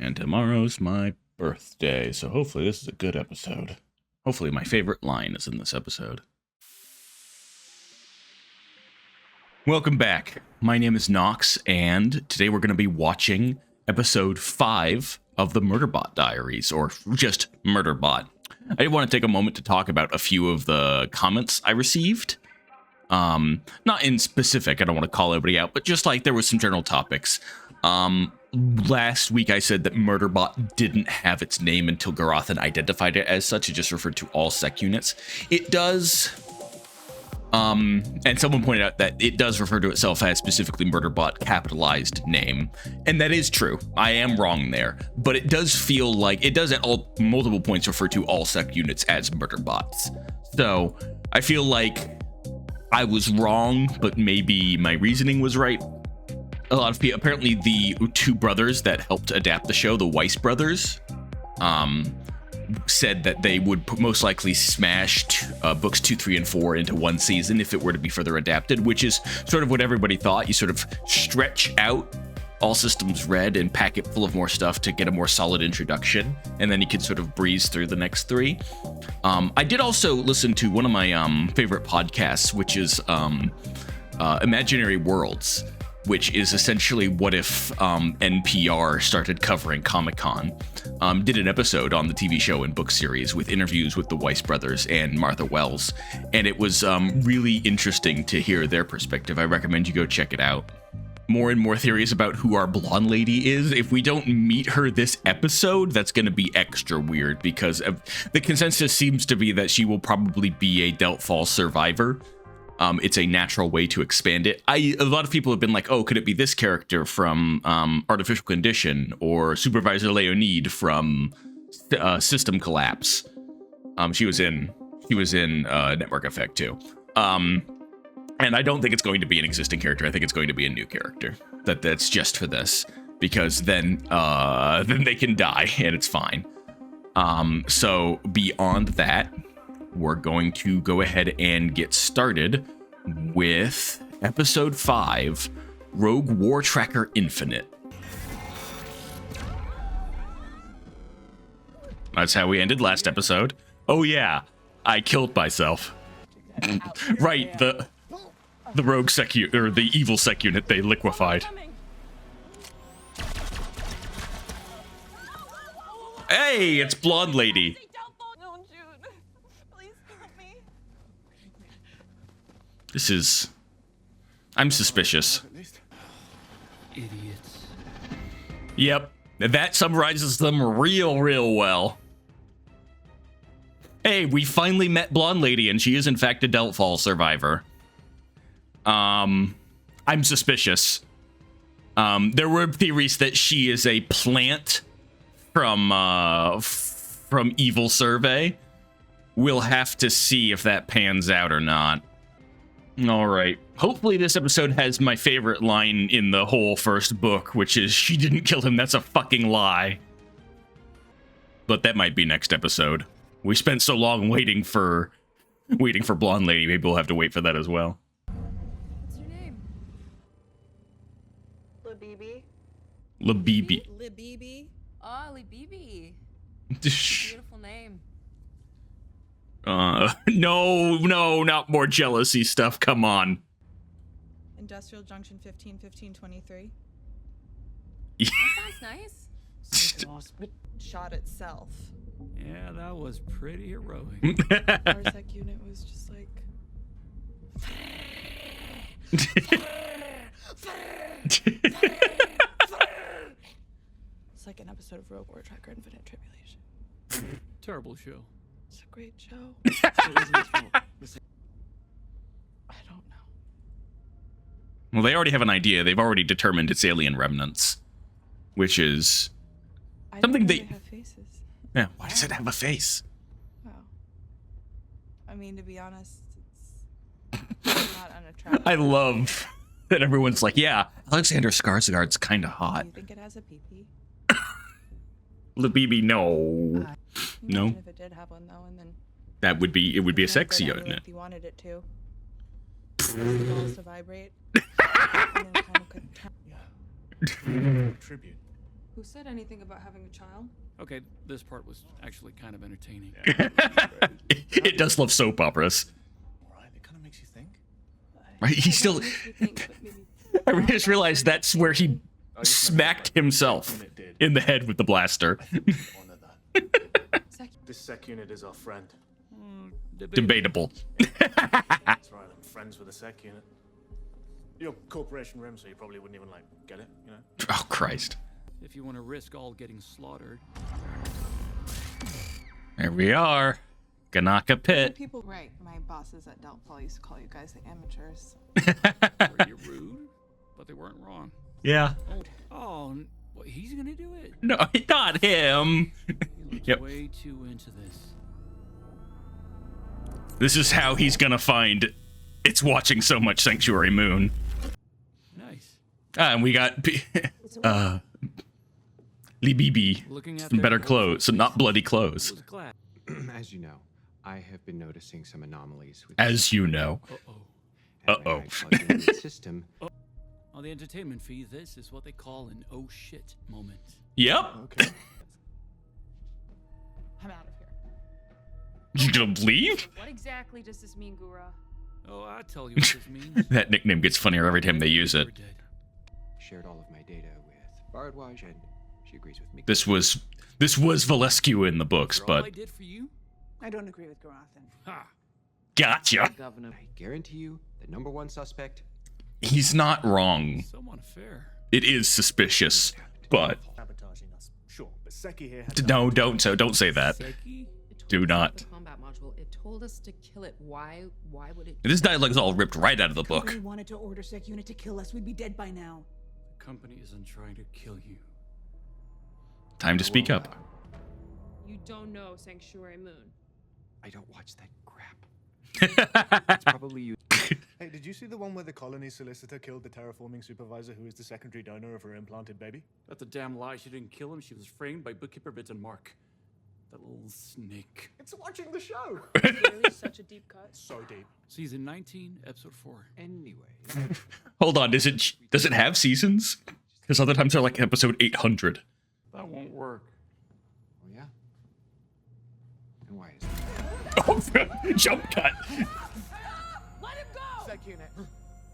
And tomorrow's my birthday, so hopefully this is a good episode. Hopefully my favorite line is in this episode. Welcome back. My name is Nox, and today we're going to be watching episode 5 of the Murderbot Diaries, or just Murderbot. I did want to take a moment to talk about a few of the comments I received. Not in specific, I don't want to call everybody out, but just like there was some general topics. Last week I said that Murderbot didn't have its name until Garothan identified it as such. It just referred to all sec units. It does, and someone pointed out that it does refer to itself as specifically Murderbot capitalized name, and that is true. I am wrong there, but it does feel like it does at multiple points refer to all sec units as Murderbots. So I feel like I was wrong, but maybe my reasoning was right. A lot of people, apparently the two brothers that helped adapt the show, the Weiss brothers, said that they would most likely smash books 2, 3, and 4 into one season if it were to be further adapted, which is sort of what everybody thought. You sort of stretch out All Systems Red and pack it full of more stuff to get a more solid introduction, and then you can sort of breeze through the next 3. I did also listen to one of my favorite podcasts, which is Imaginary Worlds, which is essentially what if NPR started covering Comic-Con. Did an episode on the TV show and book series with interviews with the Weiss brothers and Martha Wells, and it was really interesting to hear their perspective. I recommend you go check it out. More and more theories about who our blonde lady is. If we don't meet her this episode, that's going to be extra weird, because the consensus seems to be that she will probably be a Deltfall survivor. It's a natural way to expand it. A lot of people have been like, oh, could it be this character from Artificial Condition, or Supervisor Leonid from System Collapse? She was in Network Effect too. And I don't think it's going to be an existing character. I think it's going to be a new character that's just for this, because then they can die and it's fine. So beyond that, we're going to go ahead and get started with episode 5, Rogue War Tracker Infinite. That's how we ended last episode. Oh yeah, I killed myself. Right, the rogue sec unit, or the evil sec unit they liquefied. Hey, it's Blonde Lady. This is... I'm suspicious. Idiots. Yep, that summarizes them real well. Hey, we finally met Blonde Lady, and she is in fact a Deltfall survivor. I'm suspicious. There were theories that she is a plant from Evil Survey. We'll have to see if that pans out or not. All right. Hopefully this episode has my favorite line in the whole first book, which is, "She didn't kill him, that's a fucking lie." But that might be next episode. We spent so long waiting for Blonde Lady, maybe we'll have to wait for that as well. What's your name? Labibi. Labibi. Labibi. Oh, Labibi. Shh. Beautiful name. No, not more jealousy stuff. Come on. Industrial Junction 151523. That sounds nice. Shot itself. Yeah, that was pretty heroic. Our sec unit was just like... It's like an episode of Rogue War Tracker Infinite Tribulation. Terrible show. It's a great show. I I don't know. Well, they already have an idea. They've already determined it's alien remnants, which is something they they have faces. Yeah, why does it have a face? Wow. I mean, to be honest, it's not unattractive. I love that everyone's like, yeah, Alexander Skarsgård's kind of hot. You think it has a pee-pee? Labibi, no. No. Imagine if it did have one though, and then That would be, it would be a you know, sexy go to any unit. length you wanted it to. The balls to vibrate. And then kind of could turn. Yeah. Tribute. Who said anything about having a child? Okay, this part was actually kind of entertaining. It does love soap operas. Alright, it kind of makes you think. Right? He still. I just realized that's where he smacked himself in the head with the blaster. Honor that. This sec unit is our friend. Debatable. That's right, I'm friends with the sec unit. You're Corporation Rim, so you probably wouldn't even, like, get it, you know? Oh, Christ. If you want to risk all getting slaughtered. There we are. Ganaka Pit. People, right? My bosses at Delphi used to call you guys the amateurs. Were you rude? But they weren't wrong. Yeah. Oh, what, he's gonna do it? No, not him. He looks Yep. way too into this. This is how he's gonna find it's watching so much Sanctuary Moon. Nice. And we got Lee Bibi. Looking at Some their better clothes, clothes, so not bloody clothes. was glad. As you know, I have been noticing some anomalies with As you know. Uh-oh. and when I plug into the system. On the entertainment fee, this is what they call an oh shit moment. Yep. Okay. I'm out of here. You gonna leave? What exactly does this mean, Gura? Oh, I'll tell you what this means. That nickname gets funnier every time they use it. We're dead. Shared all of my data with Bardwaj, and she agrees with me. This was Valescu in the books, For all I but did for you? I don't agree with Garathan. Ha! gotcha. I guarantee you, the number one suspect. He's not wrong. So unfair. It is suspicious, but Sabotaging us. Sure, but Seki here had no, don't say that. Seki? Do not. Combat module. It told us to kill it. Why would it? This dialogue's all ripped right out of the book. Company wanted to order Sec Unit to kill us, we'd be dead by now. The company isn't trying to kill you. Time to speak up. You don't know Sanctuary Moon. I don't watch that crap. It's probably you. Hey, did you see the one where the colony solicitor killed the terraforming supervisor who is the secondary donor of her implanted baby? That's a damn lie. She didn't kill him. She was framed by bookkeeper Bit and Mark. That little snake. It's watching the show! Really such a deep cut. So deep. Season 19, episode 4. Anyway. Hold on, does it have seasons? Because other times they're like episode 800. That won't work. Oh yeah. And why is that? Oh, jump cut. Let him go! Sec unit.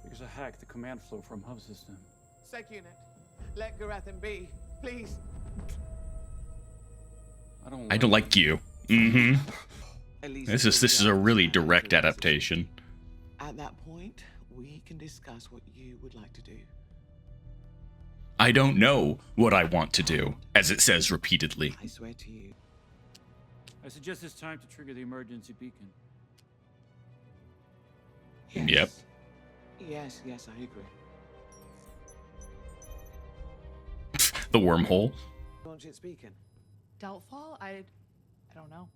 Because I hacked the command flow from hub system. Sec unit. Let Garathan be. Please. I don't like you. Mm-hmm. At least This is a really direct adaptation. At that point, we can discuss what you would like to do. I don't know what I want to do, as it says repeatedly. I swear to you. I suggest it's time to trigger the emergency beacon. Yes. Yep. Yes, I agree. The wormhole. Launch it speaking. Delphi? I don't know.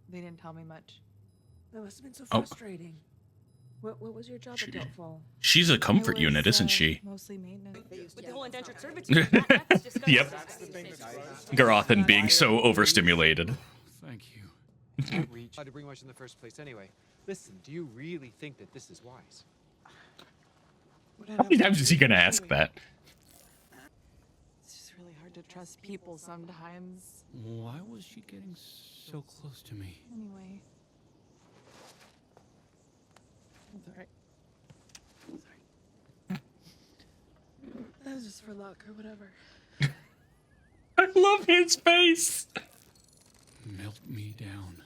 They didn't tell me much. That must have been so Oh. frustrating. What was your job at Delphi? She's a comfort I unit, was, isn't she? Mostly maintenance. With the whole indentured servitude. That's disgusting. Yep. Garothan being so overstimulated. Thank you. Outreach. How to bring much in the first place anyway. Listen, do you really think that this is wise? How many times is he gonna ask that? It's just really hard to trust people sometimes. Why was she getting so close to me? Anyway. Sorry. That was just for luck or whatever. I love his face. Melt me down.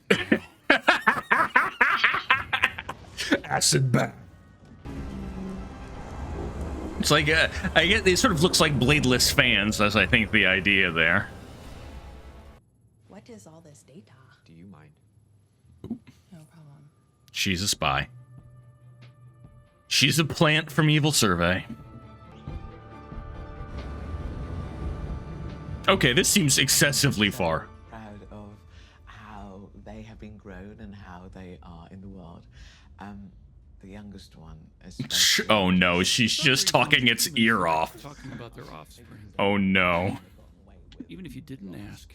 Acid bath. It's like I get it sort of looks like bladeless fans, as I think the idea there. What is all this data? Do you mind? No problem. She's a spy. She's a plant from Evil Survey. Okay, this seems excessively far. Proud of how they have been grown and how they are in the world. The youngest one especially. Oh no, she's just talking its ear off. Talking about their offspring. Oh no. Even if you didn't ask.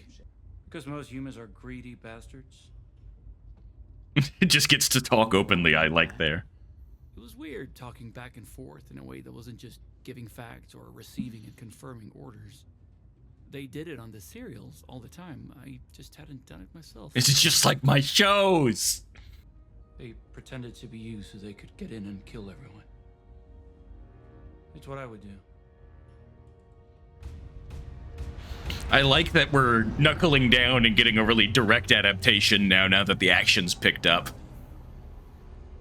Because most humans are greedy bastards. It just gets to talk openly, I like there. It was weird talking back and forth in a way that wasn't just giving facts or receiving and confirming orders. They did it on the serials all the time. I just hadn't done it myself. It's just like my shows. They pretended to be you so they could get in and kill everyone. It's what I would do. I like that we're knuckling down and getting a really direct adaptation now that the action's picked up.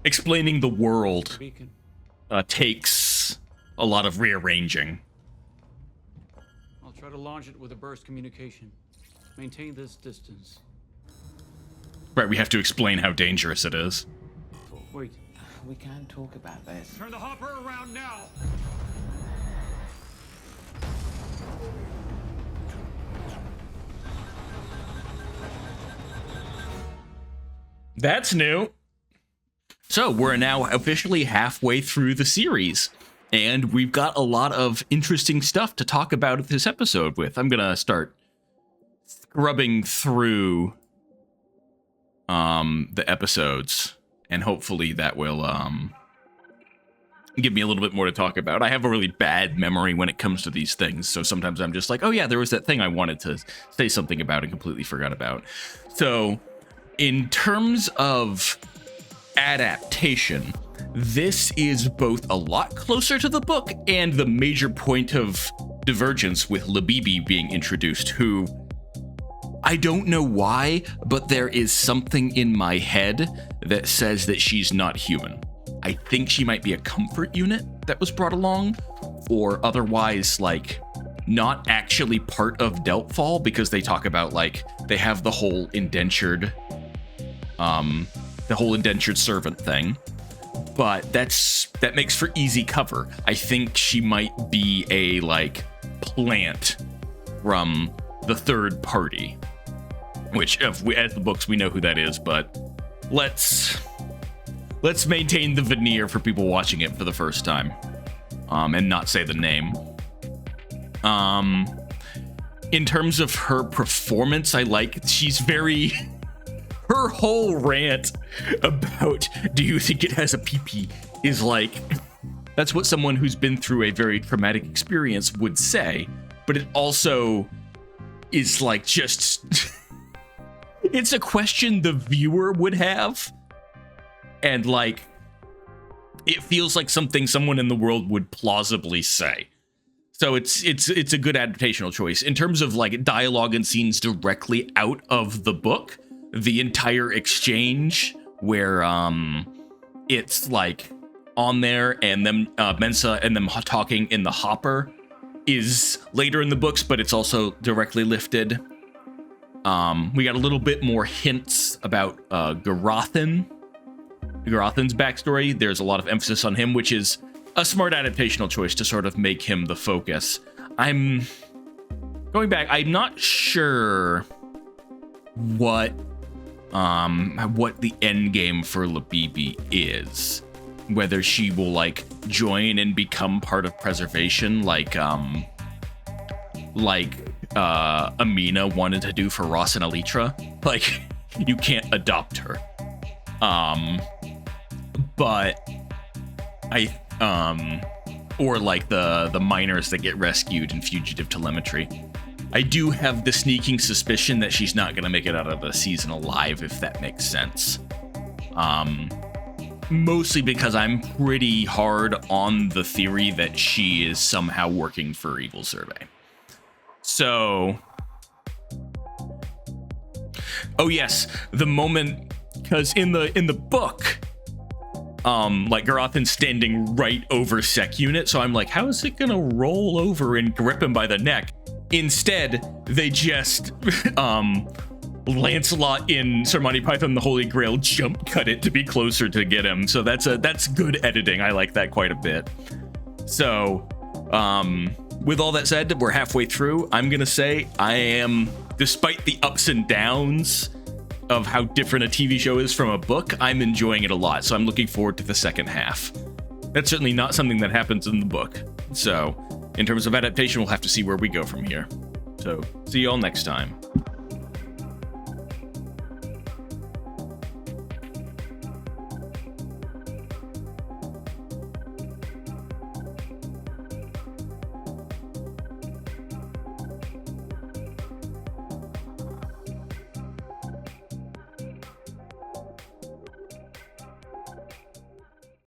Explaining the world takes a lot of rearranging. I'll try to launch it with a burst communication. Maintain this distance. Right, we have to explain how dangerous it is. Wait. We can't talk about this. Turn the hopper around now! That's new. So we're now officially halfway through the series, and we've got a lot of interesting stuff to talk about this episode with. I'm gonna start scrubbing through the episodes, and hopefully that will give me a little bit more to talk about. I have a really bad memory when it comes to these things, so sometimes I'm just like, oh yeah, there was that thing I wanted to say something about and completely forgot about. So in terms of adaptation, this is both a lot closer to the book and the major point of divergence with Labibi being introduced, who I don't know why, but there is something in my head that says that she's not human. I think she might be a comfort unit that was brought along, or otherwise like not actually part of Deltfall, because they talk about like they have the whole indentured servant thing, but that makes for easy cover. I think she might be a like plant from the third party, which as the books we know who that is, but let's maintain the veneer for people watching it for the first time, and not say the name. In terms of her performance, I like she's very her whole rant about do you think it has a pee-pee is like, that's what someone who's been through a very traumatic experience would say, but it also is like just it's a question the viewer would have, and like it feels like something someone in the world would plausibly say. So it's a good adaptational choice. In terms of like dialogue and scenes directly out of the book, the entire exchange where it's like on there and them Mensa and them talking in the hopper is later in the books, but it's also directly lifted. We got a little bit more hints about Garathan's backstory. There's a lot of emphasis on him, which is a smart adaptational choice to sort of make him the focus. I'm going back. I'm not sure what the end game for Labibi is. Whether she will like join and become part of preservation, like Amina wanted to do for Ross and Elytra. Like, you can't adopt her. But or like the miners that get rescued in Fugitive Telemetry. I do have the sneaking suspicion that she's not going to make it out of the season alive, if that makes sense. Mostly because I'm pretty hard on the theory that she is somehow working for Evil Survey. So, oh yes, the moment, because in the book, like Garathan's standing right over Sec Unit, so I'm like, how is it gonna roll over and grip him by the neck? Instead, they just Lancelot in Sir Monty Python and the Holy Grail jump cut it to be closer to get him. So that's good editing. I like that quite a bit. So, with all that said, we're halfway through. I'm gonna say I am, despite the ups and downs of how different a TV show is from a book, I'm enjoying it a lot. So I'm looking forward to the second half. That's certainly not something that happens in the book. So, in terms of adaptation, we'll have to see where we go from here. So, see you all next time.